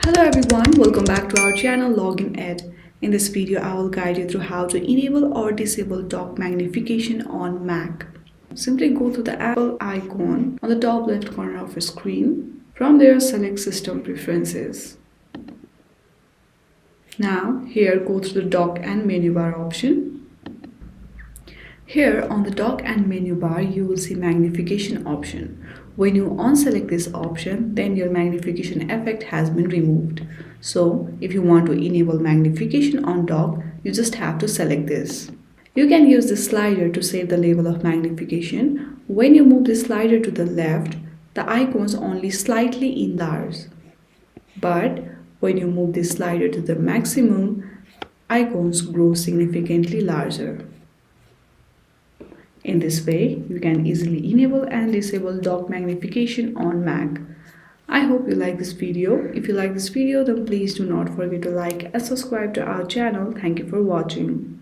Hello everyone, welcome back to our channel Login Ed. In this video, I will guide you through how to enable or disable dock magnification on Mac. Simply go to the Apple icon on the top left corner of your screen. From there, select System Preferences. Now, here go to the dock and menu bar option. Here on the dock and menu bar, you will see magnification option. When you unselect this option, then your magnification effect has been removed. So if you want to enable magnification on dock, you just have to select this. You can use this slider to save the level of magnification. When you move the slider to the left, the icons only slightly enlarge. But when you move the slider to the maximum, icons grow significantly larger. In this way, you can easily enable and disable dock magnification on Mac. I hope you like this video. If you like this video, then please do not forget to like and subscribe to our channel. Thank you for watching.